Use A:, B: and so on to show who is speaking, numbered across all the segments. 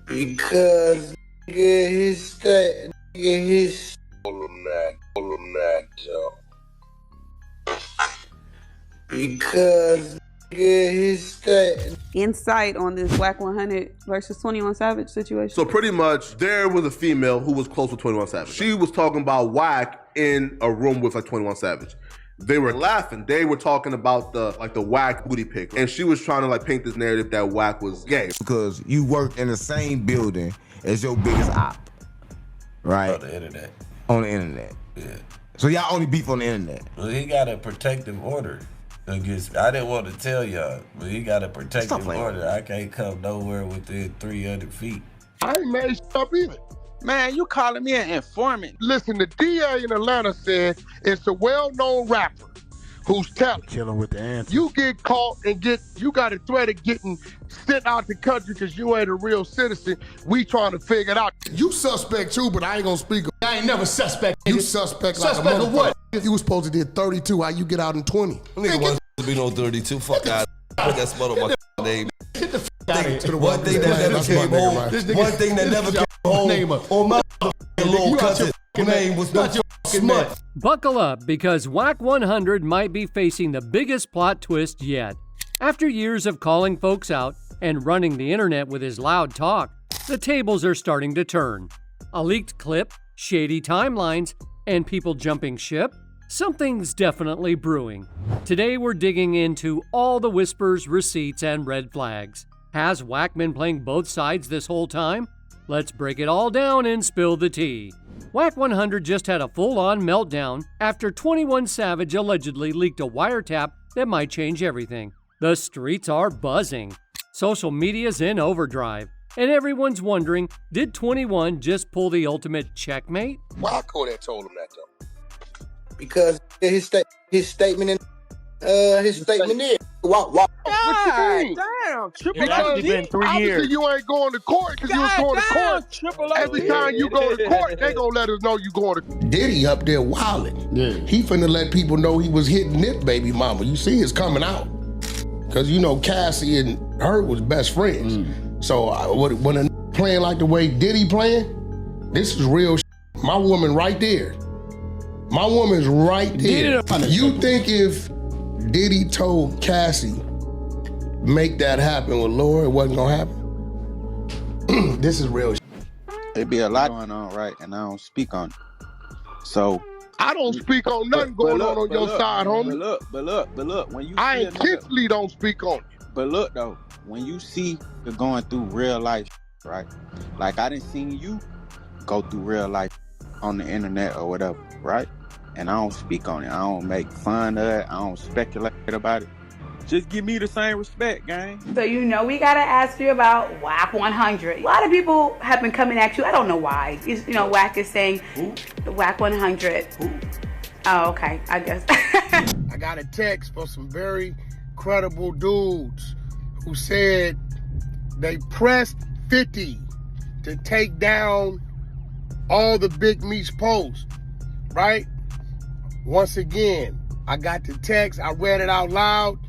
A: Because nigga, his all of that, yo. Because nigga, his
B: insight on this Wack 100 versus 21 Savage situation.
C: So pretty much, there was a female who was close with 21 Savage. She was talking about Wack in a room with like 21 Savage. They were laughing. They were talking about the Wack booty pic, and she was trying to like paint this narrative that Wack was gay.
D: Because you work in the same building as your biggest op, right?
E: On the internet.
D: On the internet.
E: Yeah.
D: So y'all only beef on the internet.
E: Well, he got a protective order against. I didn't want to tell y'all, but he got a protective order. I can't come nowhere within 300 feet.
F: I ain't made shit up either.
G: Man, you calling me an informant?
F: Listen, the DA in Atlanta said it's a well-known rapper who's
H: chilling with the answer.
F: You get caught and you got a threat of getting sent out the country because you ain't a real citizen. We trying to figure it out.
I: You suspect too, but I ain't gonna speak.
J: I ain't never suspect.
I: You suspect like a
J: Suspect of what?
I: You was supposed to did 32. How you get out in 20?
E: Nigga wasn't supposed to be no 32. Fuck out. Put that smut on my name.
J: Get the out of here.
E: One thing that never came home. One thing that never came home. On my little cousin name was not your smut.
K: Buckle up, because Wack 100 might be facing the biggest plot twist yet. After years of calling folks out and running the internet with his loud talk, the tables are starting to turn. A leaked clip, shady timelines, and people jumping ship? Something's definitely brewing. Today we're digging into all the whispers, receipts, and red flags. Has Wack been playing both sides this whole time? Let's break it all down and spill the tea. Wack 100 just had a full-on meltdown after 21 Savage allegedly leaked a wiretap that might change everything. The streets are buzzing. Social media's in overdrive. And everyone's wondering, did 21 just pull the ultimate checkmate?
A: Why Kodak told him that though? Because his statement is
F: what you mean?
G: Damn, Triple
F: Because
G: been 3
F: obviously
G: years.
F: you ain't going to court because you was going to court.
G: Triple
F: Every time you go to court, they gonna let us know you going to.
I: Diddy up there wilding.
H: Yeah.
I: He finna let people know he was hitting Nip baby mama. You see it's coming out. Cause you know Cassie and her was best friends. So when a playing like the way Diddy playing, this is real. My woman right there. My woman's right there. You think if Diddy told Cassie make that happen with Laura, it wasn't gonna happen? This is real.
G: It be a lot going on, right? And I don't speak on it. So
F: I don't speak on nothing going on your side, homie.
G: But look, when you
F: I
G: see
F: intentionally don't speak on it.
G: But look though, when you see you're going through real life, right? Like I didn't see you go through real life on the internet or whatever, right? And I don't speak on it. I don't make fun of it. I don't speculate about it. Just give me the same respect, gang.
B: So you know we gotta ask you about Wack 100. A lot of people have been coming at you. I don't know why. You know, Wack is saying Wack 100. Oh, okay. I guess.
I: I got a text from some very credible dudes who said they pressed 50 to take down all the Big Meats posts, right? Once again, I got the text, I read it out loud.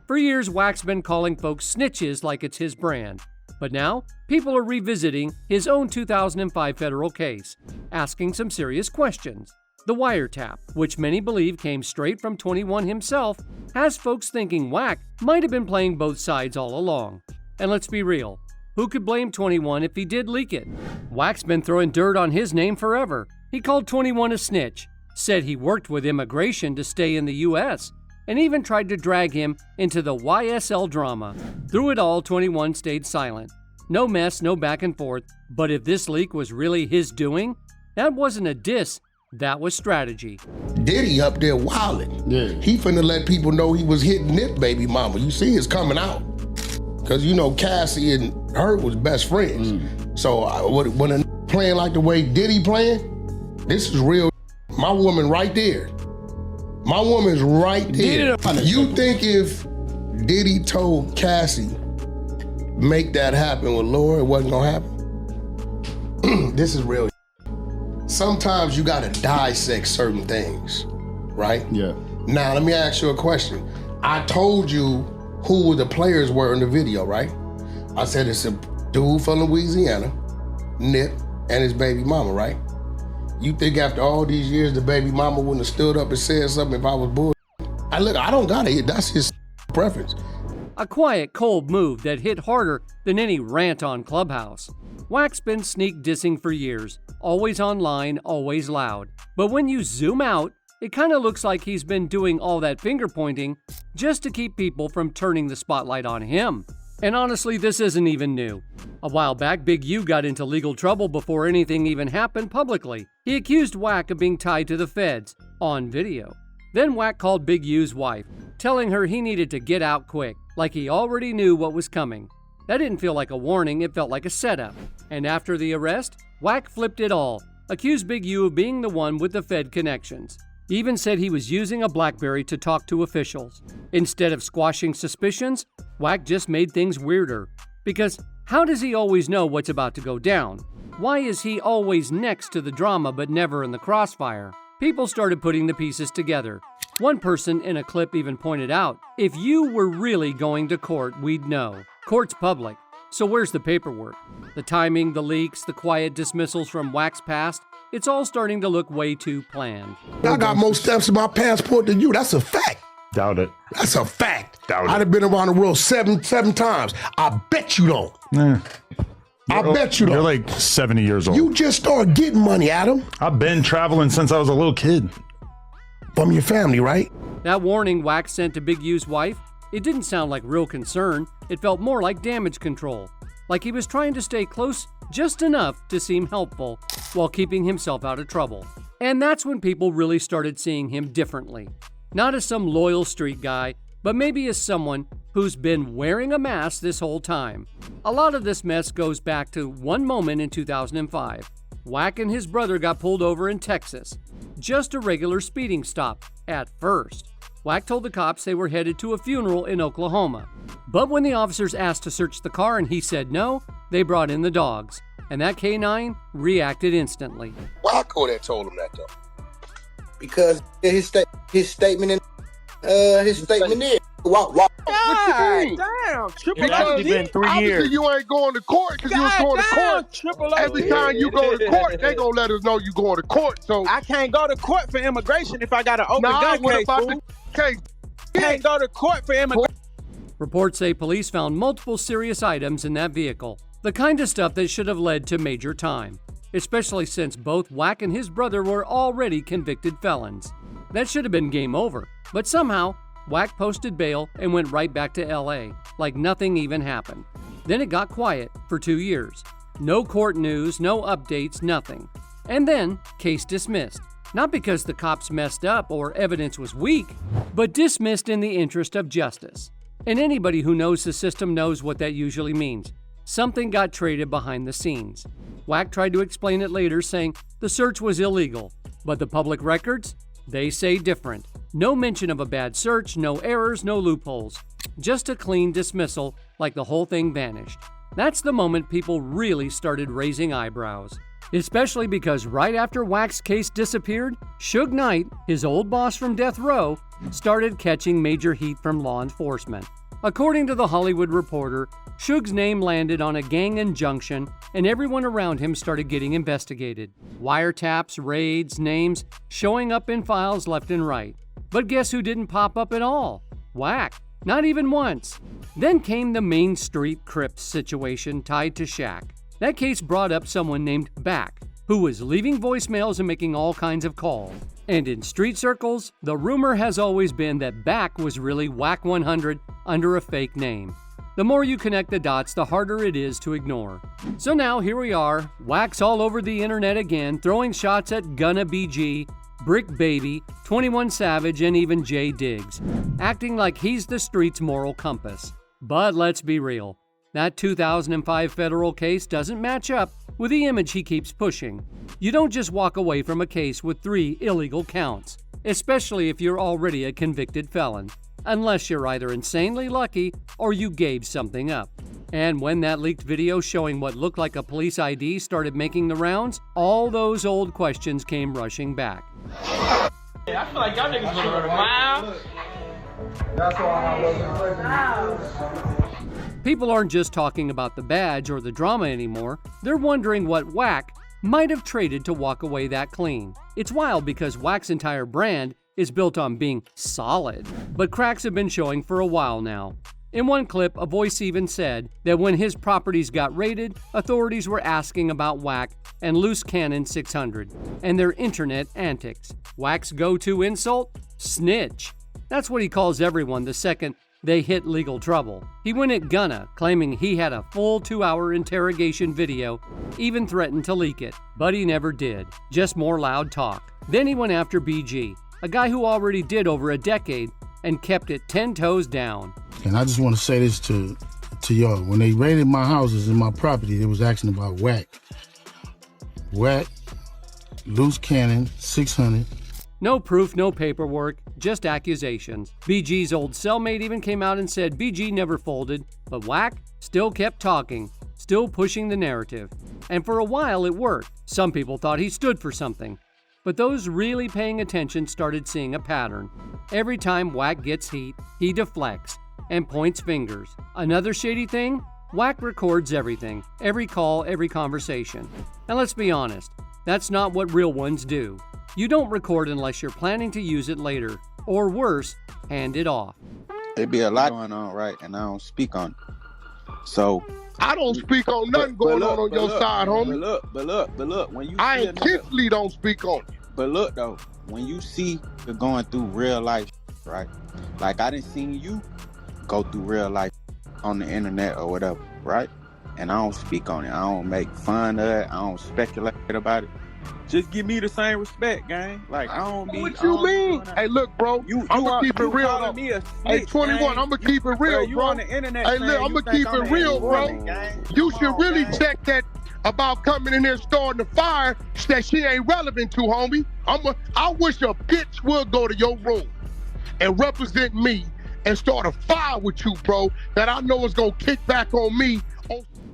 K: For years, Wack's been calling folks snitches like it's his brand. But now, people are revisiting his own 2005 federal case, asking some serious questions. The wiretap, which many believe came straight from 21 himself, has folks thinking Wack might have been playing both sides all along. And let's be real, who could blame 21 if he did leak it? Wack's been throwing dirt on his name forever. He called 21 a snitch, said he worked with immigration to stay in the U.S., and even tried to drag him into the YSL drama. Through it all, 21 stayed silent. No mess, no back and forth, but if this leak was really his doing, that wasn't a diss, that was strategy.
I: Diddy up there wilding.
H: Yeah.
I: He finna let people know he was hitting Nip baby mama. You see it's coming out. Cause you know Cassie and her was best friends. So when a playing like the way Diddy playing, this is real. My woman right there. My woman's right there. You think if Diddy told Cassie make that happen with Laura, it wasn't gonna happen? This is real. Sometimes you gotta dissect certain things, right?
H: Yeah.
I: Now let me ask you a question. I told you who the players were in the video, right? I said it's Dude from Louisiana, Nip, and his baby mama, right? You think after all these years, the baby mama wouldn't have stood up and said something if I was bull? I don't got it. That's his preference.
K: A quiet, cold move that hit harder than any rant on Clubhouse. Wack's been sneak dissing for years, always online, always loud. But when you zoom out, it kind of looks like he's been doing all that finger pointing just to keep people from turning the spotlight on him. And honestly, this isn't even new. A while back, Big U got into legal trouble before anything even happened publicly. He accused Wack of being tied to the feds, on video. Then Wack called Big U's wife, telling her he needed to get out quick, like he already knew what was coming. That didn't feel like a warning, it felt like a setup. And after the arrest, Wack flipped it all, accused Big U of being the one with the Fed connections. He even said he was using a BlackBerry to talk to officials. Instead of squashing suspicions, Wack just made things weirder. Because how does he always know what's about to go down? Why is he always next to the drama but never in the crossfire? People started putting the pieces together. One person in a clip even pointed out, if you were really going to court, we'd know. Court's public, so where's the paperwork? The timing, the leaks, the quiet dismissals from Wack's past, it's all starting to look way too planned.
I: I got more stamps in my passport than you. That's a fact.
H: Doubt it.
I: That's a fact.
H: Doubt it.
I: I'd have been around the world seven times. I bet you don't. I bet you don't.
H: You're like 70 years old.
I: You just started getting money, Adam.
H: I've been traveling since I was a little kid.
I: From your family, right?
K: That warning Wack sent to Big U's wife, it didn't sound like real concern. It felt more like damage control. Like he was trying to stay close just enough to seem helpful while keeping himself out of trouble. And that's when people really started seeing him differently. Not as some loyal street guy, but maybe as someone who's been wearing a mask this whole time. A lot of this mess goes back to one moment in 2005. Wack and his brother got pulled over in Texas. Just a regular speeding stop, at first. Wack told the cops they were headed to a funeral in Oklahoma. But when the officers asked to search the car and he said no, they brought in the dogs. And that K9 reacted instantly.
A: Wacko that told him that though. Because his statement in his statement is
F: God
L: damn,
F: It's actually been 3 years. You ain't going to court because you was going to court. Every time you go to court, they gonna let us know you going to court. So
L: I can't go to court for immigration if I got an open gun
F: what
L: case.
F: about
L: Fool.
F: the case?
L: Can't go to court for immigration.
K: Reports say police found multiple serious items in that vehicle. The kind of stuff that should have led to major time. Especially since both Wack and his brother were already convicted felons. That should have been game over. But somehow, Wack posted bail and went right back to LA, like nothing even happened. Then it got quiet for 2 years. No court news, no updates, nothing. And then, case dismissed. Not because the cops messed up or evidence was weak, but dismissed in the interest of justice. And anybody who knows the system knows what that usually means. Something got traded behind the scenes. Wack tried to explain it later, saying the search was illegal. But the public records? They say different. No mention of a bad search, no errors, no loopholes. Just a clean dismissal, like the whole thing vanished. That's the moment people really started raising eyebrows. Especially because right after Wack's case disappeared, Suge Knight, his old boss from Death Row, started catching major heat from law enforcement. According to The Hollywood Reporter, Suge's name landed on a gang injunction and everyone around him started getting investigated. Wiretaps, raids, names showing up in files left and right. But guess who didn't pop up at all? Wack. Not even once. Then came the Main Street Crips situation tied to Shaq. That case brought up someone named Back, who was leaving voicemails and making all kinds of calls. And in street circles, the rumor has always been that Back was really Wack 100 under a fake name. The more you connect the dots, the harder it is to ignore. So now here we are, Wack's all over the internet again, throwing shots at Gunna BG, Brick Baby, 21 Savage, and even Jay Diggs, acting like he's the street's moral compass. But let's be real, that 2005 federal case doesn't match up with the image he keeps pushing. You don't just walk away from a case with 3 illegal counts, especially if you're already a convicted felon, unless you're either insanely lucky or you gave something up. And when that leaked video showing what looked like a police ID started making the rounds, all those old questions came rushing back.
L: Yeah, I feel like y'all niggas gonna run a mile.
M: That's why I wasn't
K: People aren't just talking about the badge or the drama anymore. They're wondering what Wack might have traded to walk away that clean. It's wild because Wack's entire brand is built on being solid, but cracks have been showing for a while now. In one clip, a voice even said that when his properties got raided, authorities were asking about Wack and Loose Cannon 600 and their internet antics. Wack's go-to insult? Snitch. That's what he calls everyone the second they hit legal trouble. He went at Gunna, claiming he had a full 2-hour interrogation video, even threatened to leak it. But he never did, just more loud talk. Then he went after BG, a guy who already did over a decade and kept it 10 toes down.
M: And I just want to say this to y'all. When they raided my houses and my property, they was asking about Wack. Wack, Loose Cannon, 600.
K: No proof, no paperwork, just accusations. BG's old cellmate even came out and said BG never folded, but Wack still kept talking, still pushing the narrative. And for a while it worked. Some people thought he stood for something. But those really paying attention started seeing a pattern. Every time Wack gets heat, he deflects and points fingers. Another shady thing? Wack records everything, every call, every conversation. And let's be honest, that's not what real ones do. You don't record unless you're planning to use it later, or worse, hand it off.
G: There be a lot going on, right? And I don't speak on it. So
F: I don't speak on nothing going on your side, homie.
G: But look, when you
F: I intentionally don't speak on it.
G: But look though, when you see you're going through real life, right? Like I didn't see you go through real life on the internet or whatever, right? And I don't speak on it. I don't make fun of it. I don't speculate about it. Just give me the same respect, gang. Like I don't be.
F: What you mean? Hey, look, bro. I'm gonna keep it real. Though. Hey, 21. I'm gonna keep it real,
G: you
F: bro.
G: on the internet?
F: Hey, look, I'm gonna keep it real, bro. You should really check that about coming in here starting the fire that she ain't relevant to, homie. I wish a bitch would go to your room and represent me and start a fire with you, bro, that I know is gonna kick back on me.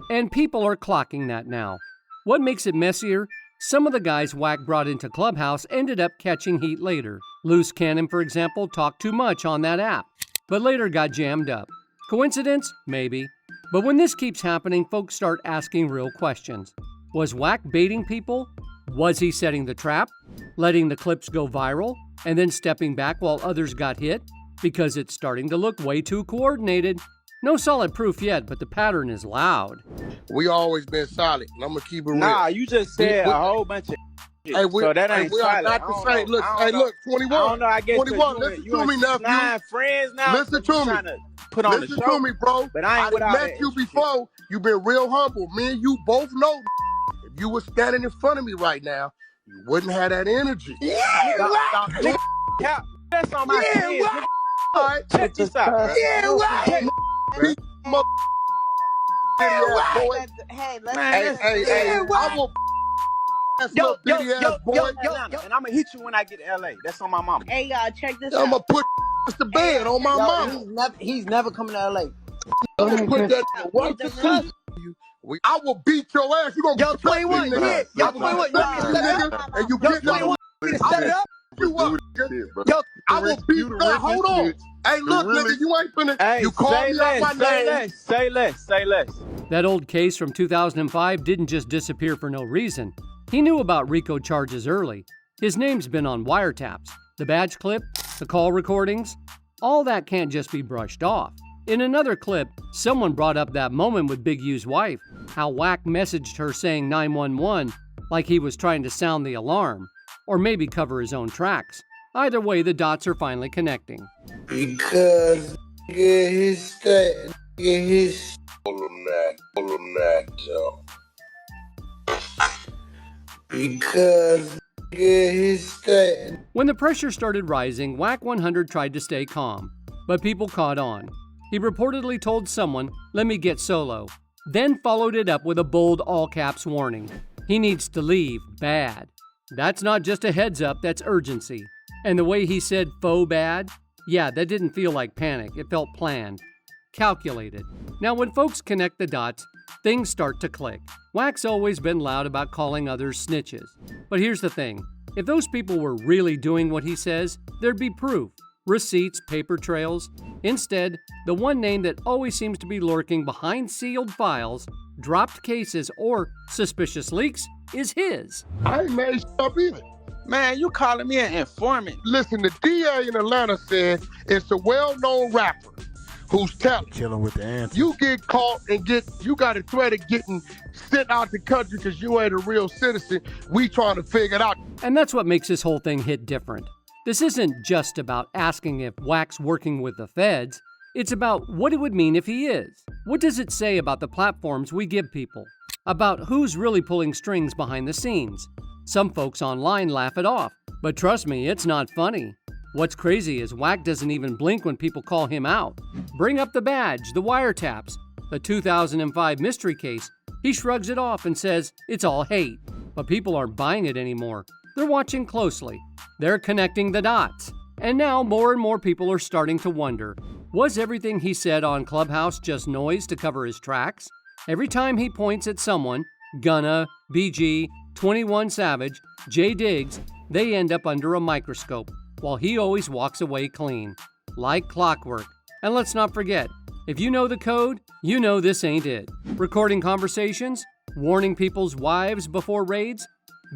K: And people are clocking that now. What makes it messier? Some of the guys Wack brought into Clubhouse ended up catching heat later. Loose Cannon, for example, talked too much on that app, but later got jammed up. Coincidence? Maybe. But when this keeps happening, folks start asking real questions. Was Wack baiting people? Was he setting the trap? Letting the clips go viral? And then stepping back while others got hit? Because it's starting to look way too coordinated. No solid proof yet, but the pattern is loud.
F: We always been solid, and I'm gonna keep it real.
L: Nah, you just said a whole bunch of shit, so that ain't
F: we are not the same. Look, look, 21.
L: I don't know, I guess
F: 21, listen to me, nephew.
L: 9 friends now.
F: Listen to me.
L: Put on
F: listen
L: the show.
F: to me, bro.
L: But I ain't
F: met you before. You've been real humble. Me and you both know if you were standing in front of me right now, you wouldn't have that energy.
L: Yeah, stop. That's on my kids.
F: All right,
L: check this out.
F: Yeah, right.
N: Hey,
F: I will.
L: Yo, and I'm gonna hit you when I get to LA. That's on my mama.
N: Hey, y'all, check this out.
F: I'm gonna put to bed on my mama.
N: He's never coming to LA.
F: I'm gonna put that what to see. I will beat your ass. You gonna
N: 21? Yeah, yo 21.
F: And you get 21.
N: Set it up.
F: I will beat you. Hold on. Hey, look, nigga, you ain't finna.
L: Hey,
F: you call me out my name.
L: Say less.
K: That old case from 2005 didn't just disappear for no reason. He knew about RICO charges early. His name's been on wiretaps. The badge clip, the call recordings, all that can't just be brushed off. In another clip, someone brought up that moment with Big U's wife, how Wack messaged her saying 911 like he was trying to sound the alarm, or maybe cover his own tracks. Either way, the dots are finally connecting.
A: Because his because his
K: When the pressure started rising, Wack 100 tried to stay calm, but people caught on. He reportedly told someone, "Let me get solo," then followed it up with a bold all-caps warning. He needs to leave, bad. That's not just a heads up, that's urgency. And the way he said faux bad, yeah, that didn't feel like panic, it felt planned, calculated. Now when folks connect the dots, things start to click. Wack's always been loud about calling others snitches. But here's the thing, if those people were really doing what he says, there'd be proof, receipts, paper trails. Instead, the one name that always seems to be lurking behind sealed files, dropped cases, or suspicious leaks is his.
F: I ain't made up either.
G: Man, you calling me an informant?
F: Listen, the DA in Atlanta said it's a well-known rapper who's telling
M: with the answer.
F: you get caught and you got a threat of getting sent out the country because you ain't a real citizen. We trying to figure it out.
K: And that's what makes this whole thing hit different. This isn't just about asking if Wack's working with the feds. It's about what it would mean if he is. What does it say about the platforms we give people? About who's really pulling strings behind the scenes? Some folks online laugh it off, but trust me, it's not funny. What's crazy is Wack doesn't even blink when people call him out. Bring up the badge, the wiretaps, the 2005 mystery case. He shrugs it off and says it's all hate. But people aren't buying it anymore. They're watching closely. They're connecting the dots. And now more and more people are starting to wonder, was everything he said on Clubhouse just noise to cover his tracks? Every time he points at someone, Gunna, BG, 21 Savage, J Diggs, they end up under a microscope, while he always walks away clean, like clockwork. And let's not forget, if you know the code, you know this ain't it. Recording conversations, warning people's wives before raids,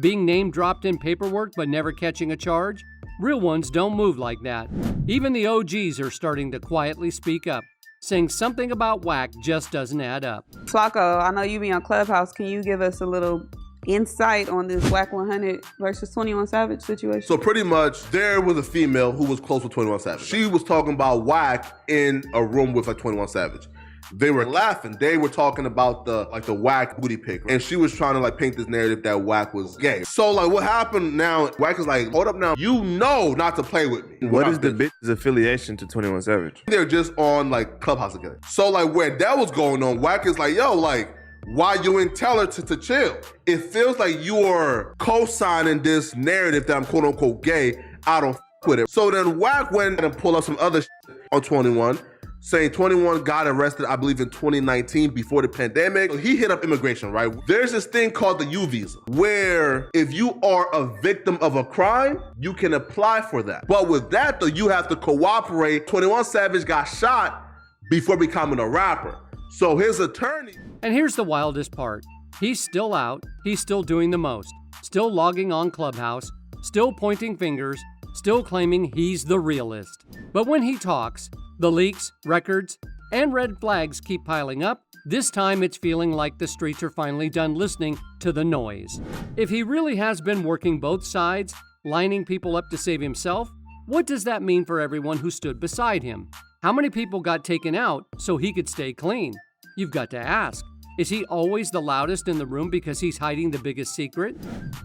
K: being name dropped in paperwork but never catching a charge. Real ones don't move like that. Even the OGs are starting to quietly speak up, saying something about Wack just doesn't add up.
O: Flacco, I know you be on Clubhouse. Can you give us a little insight on this Wack 100 versus 21 Savage situation?
C: So pretty much, there was a female who was close with 21 Savage. She was talking about Wack in a room with like 21 Savage. They were laughing. They were talking about the Wack booty pic, and she was trying to like paint this narrative that Wack was gay. So like, what happened now? Wack is like, hold up now, you know not to play with me.
P: What is the bitch's affiliation to 21 Savage?
C: They're just on like Clubhouse together. So like, where that was going on, Wack is like, yo, like, why you ain't tell her to chill? It feels like you're co-signing this narrative that I'm quote unquote gay. I don't with it. So then Wack went and pulled up some other shit on 21, saying 21 got arrested, I believe in 2019 before the pandemic. He hit up immigration, right? There's this thing called the U visa, where if you are a victim of a crime, you can apply for that. But with that though, you have to cooperate. 21 Savage got shot before becoming a rapper. So his attorney.
K: And here's the wildest part. He's still out, he's still doing the most, still logging on Clubhouse, still pointing fingers, still claiming he's the realist. But when he talks, the leaks, records, and red flags keep piling up. This time it's feeling like the streets are finally done listening to the noise. If he really has been working both sides, lining people up to save himself, what does that mean for everyone who stood beside him? How many people got taken out so he could stay clean? You've got to ask. Is he always the loudest in the room because he's hiding the biggest secret?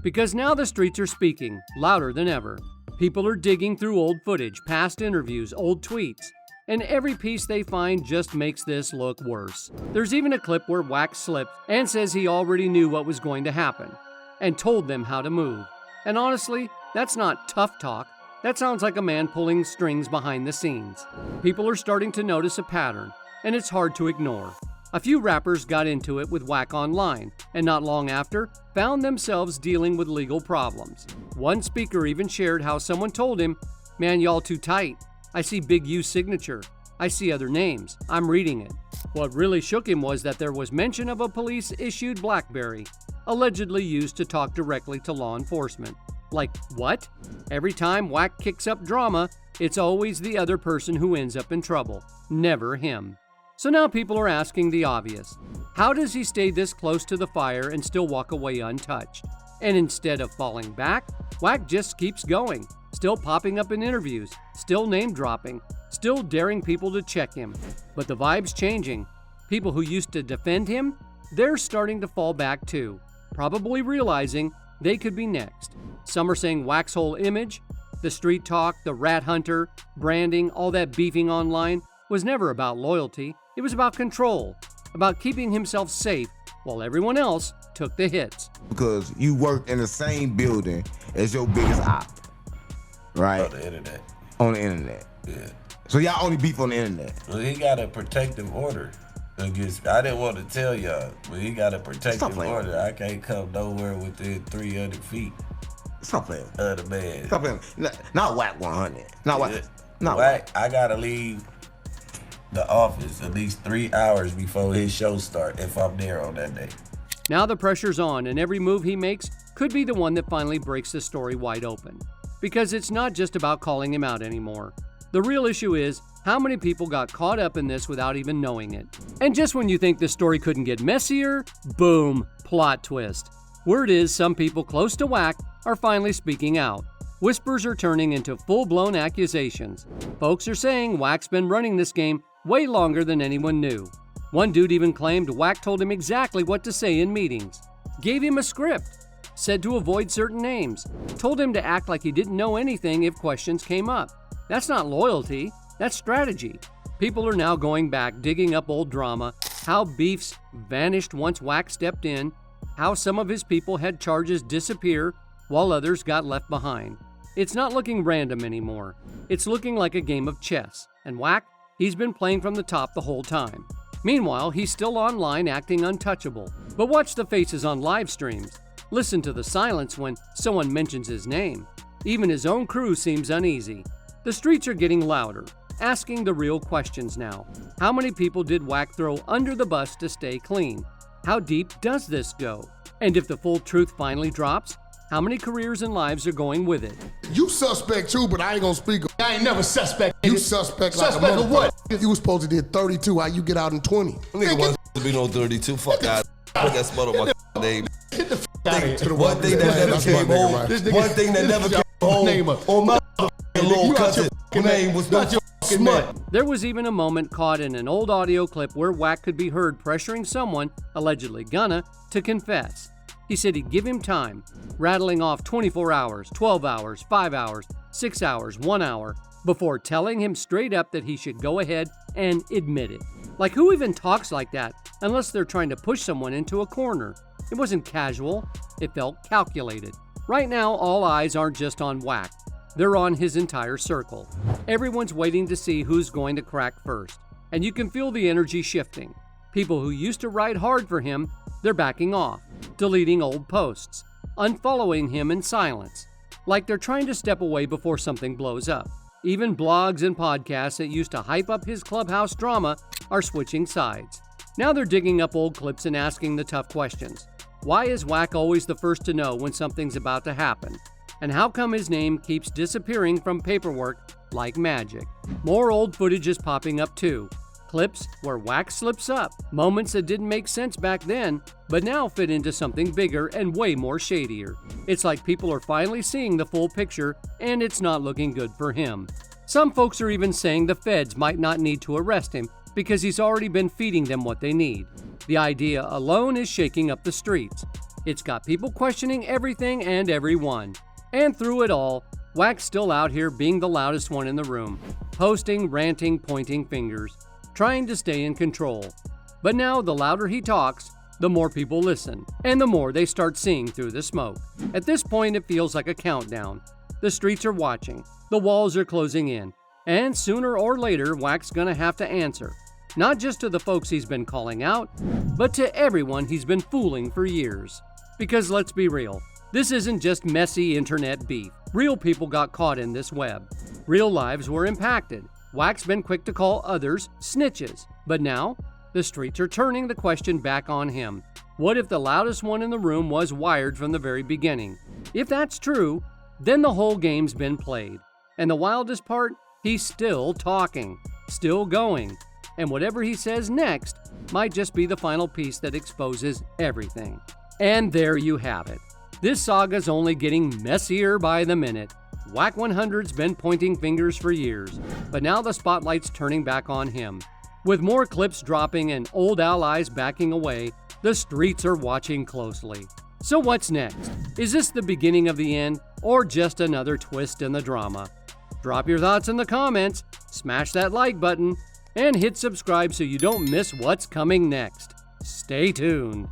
K: Because now the streets are speaking, louder than ever. People are digging through old footage, past interviews, old tweets. And every piece they find just makes this look worse. There's even a clip where Wack slipped and says he already knew what was going to happen and told them how to move. And honestly, that's not tough talk. That sounds like a man pulling strings behind the scenes. People are starting to notice a pattern, and it's hard to ignore. A few rappers got into it with Wack online, and not long after, found themselves dealing with legal problems. One speaker even shared how someone told him, "Man, y'all too tight. I see Big U's signature. I see other names. I'm reading it." What really shook him was that there was mention of a police-issued BlackBerry, allegedly used to talk directly to law enforcement. Like, what? Every time Wack kicks up drama, it's always the other person who ends up in trouble, never him. So now people are asking the obvious. How does he stay this close to the fire and still walk away untouched? And instead of falling back, Wack just keeps going, still popping up in interviews, still name dropping, still daring people to check him. But the vibe's changing. People who used to defend him, they're starting to fall back too, probably realizing they could be next. Some are saying Wack's whole image, the street talk, the rat hunter, branding, all that beefing online, was never about loyalty. It was about control, about keeping himself safe while everyone else took the hits.
D: Because you work in the same building as your biggest op, right?
E: On the internet.
D: On the internet.
E: Yeah.
D: So y'all only beef on the internet.
E: Well, he got a protective order against, I didn't want to tell y'all, but he got a protective order. I can't come nowhere within 300 feet
D: Stop playing.
E: of the man.
D: Stop playing. Not Wack 100. Not Wack.
E: Wack, I gotta leave the office at least 3 hours before his show start if I'm there on that day.
K: Now the pressure's on, and every move he makes could be the one that finally breaks the story wide open. Because it's not just about calling him out anymore. The real issue is how many people got caught up in this without even knowing it. And just when you think the story couldn't get messier, boom, plot twist. Word is some people close to Wack are finally speaking out. Whispers are turning into full-blown accusations. Folks are saying Wack's been running this game way longer than anyone knew. One dude even claimed Wack told him exactly what to say in meetings, gave him a script, said to avoid certain names, told him to act like he didn't know anything if questions came up. That's not loyalty, that's strategy. People are now going back, digging up old drama, how beefs vanished once Wack stepped in, how some of his people had charges disappear while others got left behind. It's not looking random anymore. It's looking like a game of chess. And Wack, he's been playing from the top the whole time. Meanwhile, he's still online acting untouchable. But watch the faces on live streams. Listen to the silence when someone mentions his name. Even his own crew seems uneasy. The streets are getting louder, asking the real questions now. How many people did Wack throw under the bus to stay clean? How deep does this go? And if the full truth finally drops, how many careers and lives are going with it?
I: You suspect too, but I ain't gonna speak.
J: I ain't never suspect.
I: You suspect like
J: Suspect
I: a
J: of what?
I: You was supposed to did 32. How you get out in 20?
Q: Nigga wasn't to be no 32. Fuck out. Put that spot on my name.
J: Get the out of here.
Q: One thing that never came home. One thing that never came home. On my little cousin name was not your smut.
K: There was even a moment caught in an old audio clip where Wack could be heard pressuring someone, allegedly Gunna, to confess. He said he'd give him time, rattling off 24 hours, 12 hours, 5 hours, 6 hours, 1 hour, before telling him straight up that he should go ahead and admit it. Like, who even talks like that unless they're trying to push someone into a corner? It wasn't casual, it felt calculated. Right now, all eyes aren't just on Wack. They're on his entire circle. Everyone's waiting to see who's going to crack first. And you can feel the energy shifting. People who used to ride hard for him, they're backing off, deleting old posts, unfollowing him in silence, like they're trying to step away before something blows up. Even blogs and podcasts that used to hype up his clubhouse drama are switching sides. Now they're digging up old clips and asking the tough questions. Why is Wack always the first to know when something's about to happen? And how come his name keeps disappearing from paperwork like magic? More old footage is popping up too. Clips where Wack slips up, moments that didn't make sense back then, but now fit into something bigger and way more shadier. It's like people are finally seeing the full picture, and it's not looking good for him. Some folks are even saying the feds might not need to arrest him because he's already been feeding them what they need. The idea alone is shaking up the streets. It's got people questioning everything and everyone. And through it all, Wack's still out here being the loudest one in the room, posting, ranting, pointing fingers, trying to stay in control. But now the louder he talks, the more people listen, and the more they start seeing through the smoke. At this point, it feels like a countdown. The streets are watching, the walls are closing in, and sooner or later, Wack's gonna have to answer. Not just to the folks he's been calling out, but to everyone he's been fooling for years. Because let's be real, this isn't just messy internet beef. Real people got caught in this web. Real lives were impacted. Wack's been quick to call others snitches, but now the streets are turning the question back on him. What if the loudest one in the room was wired from the very beginning? If that's true, then the whole game's been played. And the wildest part, he's still talking, still going. And whatever he says next might just be the final piece that exposes everything. And there you have it. This saga's only getting messier by the minute. Wack 100's been pointing fingers for years, but now the spotlight's turning back on him. With more clips dropping and old allies backing away, the streets are watching closely. So what's next? Is this the beginning of the end, or just another twist in the drama? Drop your thoughts in the comments, smash that like button, and hit subscribe so you don't miss what's coming next. Stay tuned.